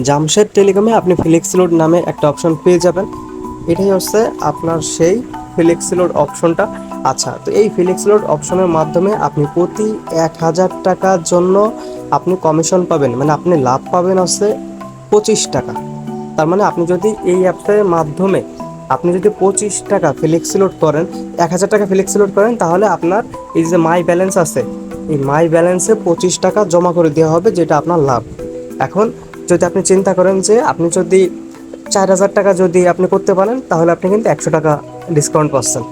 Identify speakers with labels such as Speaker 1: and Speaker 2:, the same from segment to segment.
Speaker 1: জামশেদ টেলিকমে আপনি flexi load নামে একটা অপশন পেয়ে যাবেন। এটাই হচ্ছে আপনার সেই ফ্লেক্সি লোড অপশনটা। আচ্ছা, তো এই ফ্লেক্সি লোড অপশনের মাধ্যমে আপনি প্রতি 1000 টাকার জন্য আপনি কমিশন পাবেন, মানে আপনি লাভ পাবেন হচ্ছে 25 টাকা। তার মানে আপনি যদি এই অ্যাপসের মাধ্যমে আপনি যদি 25 টাকা ফ্লেক্সি লোড করেন, 1000 টাকা ফ্লেক্সি লোড করেন, তাহলে আপনার এই যে মাই ব্যালেন্স আছে, এই মাই ব্যালেন্সে 25 টাকা জমা করে দেওয়া হবে, যেটা আপনার লাভ। এখন যদি আপনি চিন্তা করেন যে আপনি যদি 4000 টাকা যদি আপনি করতে পারেন, তাহলে আপনি কিন্তু 100 টাকা ডিসকাউন্ট পাচ্ছেন।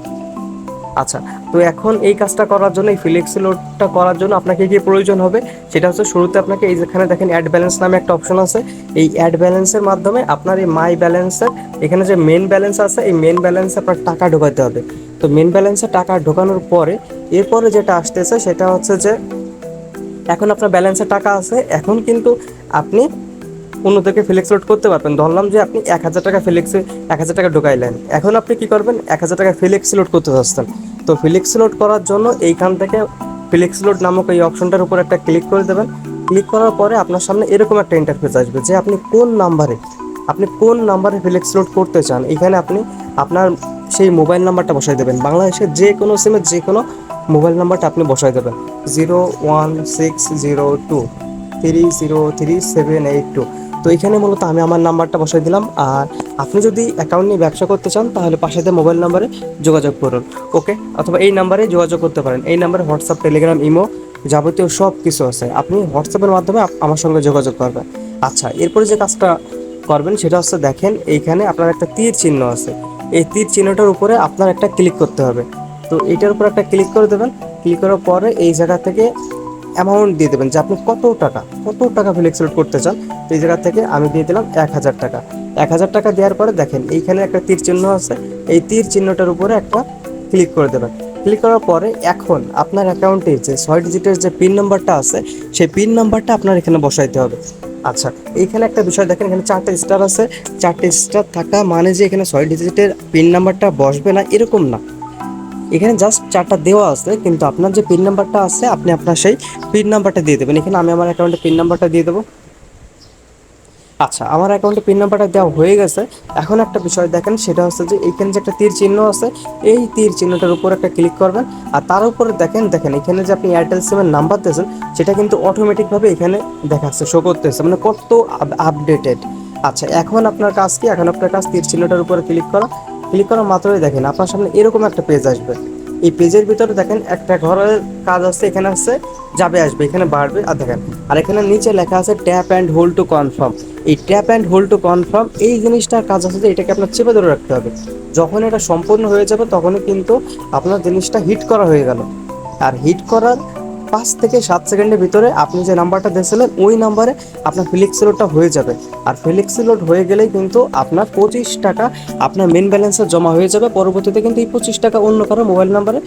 Speaker 1: আচ্ছা, তো এখন এই কাজটা করার জন্য, এই ফ্লেক্সি লোডটা করার জন্য আপনাকে কি প্রয়োজন হবে, সেটা হচ্ছে শুরুতে আপনাকে এই যেখানে দেখেন অ্যাড ব্যালেন্স নামে একটা অপশন আছে। এই অ্যাড ব্যালেন্সের মাধ্যমে আপনার এই মাই ব্যালেন্সের এখানে যে মেন ব্যালেন্স আছে, এই মেন ব্যালেন্সে আপনার টাকা ঢোকাতে হবে। তো মেন ব্যালেন্সে টাকা ঢোকানোর পরে এরপরে যেটা আসতেছে সেটা হচ্ছে যে এখন আপনার ব্যালেন্সে টাকা আছে, এখন কিন্তু আপনি অন্যদেরকে ফ্লেক্সি লোড করতে পারবেন। ধরলাম যে আপনি 1000 টাকা ফ্লেক্সি 1000 টাকা ঢুকাইলেন, এখন আপনি কি করবেন, 1000 টাকা ফ্লেক্সি লোড করতে চাচ্ছেন। তো ফ্লেক্সি লোড করার জন্য এইখান থেকে ফ্লেক্সি লোড নামক এই অপশনটার উপর একটা ক্লিক করে দেবেন। ক্লিক করার পরে আপনার সামনে এরকম একটা ইন্টারফেস আসবে যে আপনি কোন নাম্বারে ফ্লেক্সি লোড করতে চান। এখানে আপনি আপনার সেই মোবাইল নাম্বারটা বসাই দেবেন, বাংলাদেশের যে কোনো সিমের যে কোনো মোবাইল নাম্বারটা আপনি বসাই দেবেন, 01602303782। তো এখানে মূলত আমি আমার নাম্বারটা বসাই দিলাম। আর আপনি যদি অ্যাকাউন্ট নিয়ে ব্যবসা করতে চান, তাহলে পাশে দিয়ে মোবাইল নাম্বারে যোগাযোগ করুন, ওকে। অথবা এই নাম্বারে যোগাযোগ করতে পারেন, এই নাম্বারে হোয়াটসঅ্যাপ, টেলিগ্রাম, ইমো যাবতীয় সব কিছু আছে, আপনি হোয়াটসঅ্যাপের মাধ্যমে আমার সঙ্গে যোগাযোগ করবেন। আচ্ছা, এরপরে যে কাজটা করবেন সেটা হচ্ছে দেখেন এইখানে আপনার একটা তীর চিহ্ন আছে, এই তীর চিহ্নটার উপরে আপনার একটা ক্লিক করতে হবে। তো এইটার উপর একটা ক্লিক করে দেবেন। ক্লিক করার পরে এই জায়গা থেকে অ্যামাউন্ট দিয়ে দেবেন যে আপনি কত টাকা ফ্লেক্সি লোড করতে চান। তো এই জায়গা থেকে আমি দিয়ে দিলাম 1000 টাকা। 1000 টাকা দেওয়ার পরে দেখেন এইখানে একটা তীর চিহ্ন আছে, এই তীর চিহ্নটার উপরে একটা ক্লিক করে দেবেন। ক্লিক করার পরে এখন আপনার অ্যাকাউন্টে যে 6 ডিজিটের যে পিন নাম্বারটা আছে, সেই পিন নাম্বারটা আপনার এখানে বসাইতে হবে। আচ্ছা, এইখানে একটা বিষয় দেখেন, এখানে 4টে স্টার আছে। 4টে স্টার থাকা মানে যে এখানে 6 ডিজিটের পিন নাম্বারটা বসবে না, এরকম না। এখানে জাস্ট 4টা দেওয়া আছে, কিন্তু আপনার যে পিন নাম্বারটা আছে আপনি আপনার সেই পিন নাম্বারটা দিয়ে দেবেন। এখানে আমি আমার অ্যাকাউন্টে পিন নাম্বারটা দিয়ে দেবো। আচ্ছা, আমার অ্যাকাউন্টে পিন নাম্বারটা দেওয়া হয়ে গেছে। এখন একটা বিষয় দেখেন, সেটা হচ্ছে যে এইখানে যে একটা তীর চিহ্ন আছে, এই তীর চিহ্নটার উপর একটা ক্লিক করবেন। আর তার উপরে দেখেন এখানে যে আপনি এয়ারটেল সিমের নাম্বার দিয়েছেন, সেটা কিন্তু অটোমেটিকভাবে এখানে দেখাচ্ছে, শো করতেছে, মানে কত আপডেটেড। আচ্ছা, এখন আপনার কাজ কি, এখন আপনার কাজ তীর চিহ্নটার উপরে ক্লিক করা। ক্লিক করার মাত্রই দেখেন আপনার সামনে এরকম একটা পেজ আসবে। এই পেজের ভিতরে দেখেন একটা ঘরের কাজ আছে, এখানে আছে যাবে আসবে, এখানে বাড়বে। আর দেখেন, আর এখানে নিচে লেখা আছে tap and hold to confirm. এই tap and hold to confirm এই জিনিসটার কাজ আছে যে এটাকে আপনার চেপে ধরে রাখতে হবে। যখন এটা সম্পূর্ণ হয়ে যাবে তখনই কিন্তু আপনার জিনিসটা হিট করা হয়ে গেল। আর হিট করার 5 থেকে 7 সেকেন্ডের ভিতরে আপনি যে নাম্বারটা দিয়েছিলেন ওই নাম্বারে আপনার ফ্লেক্সি লোডটা হয়ে যাবে। আর ফ্লেক্সি লোড হয়ে গেলেই কিন্তু আপনার 25 টাকা আপনার মেন ব্যালেন্সে জমা হয়ে যাবে। পরবর্তীতে কিন্তু এই 25 টাকা অন্য কারো মোবাইল নাম্বারে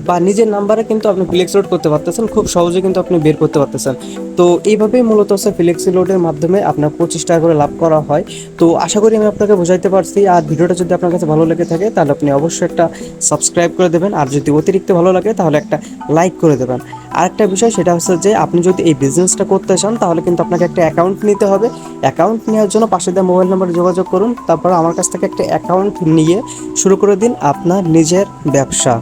Speaker 1: বা নিজের নাম্বারে কিন্তু আপনি ফ্লেক্সি লোড করতে পারতেছেন, খুব সহজে কিন্তু আপনি বের করতে পারতেছেন। তো এইভাবেই মূলত হচ্ছে ফ্লেক্সি লোডের মাধ্যমে আপনার 25 টাকা করে লাভ করা হয়। তো আশা করি আমি আপনাকে বোঝাইতে পারছি। আর ভিডিওটা যদি আপনার কাছে ভালো লেগে থাকে তাহলে আপনি অবশ্যই একটা সাবস্ক্রাইব করে দেবেন, আর যদি অতিরিক্ত ভালো লাগে তাহলে একটা লাইক করে দেবেন। আরেকটা বিষয় সেটা হচ্ছে যে আপনি যদি এই বিজনেসটা করতে চান তাহলে কিন্তু আপনাকে একটা অ্যাকাউন্ট নিতে হবে। অ্যাকাউন্ট নেওয়ার জন্য পাশে দেওয়া মোবাইল নাম্বারে যোগাযোগ করুন, তারপর আমার কাছ থেকে একটা অ্যাকাউন্ট নিয়ে শুরু করে দিন আপনার নিজের ব্যবসা।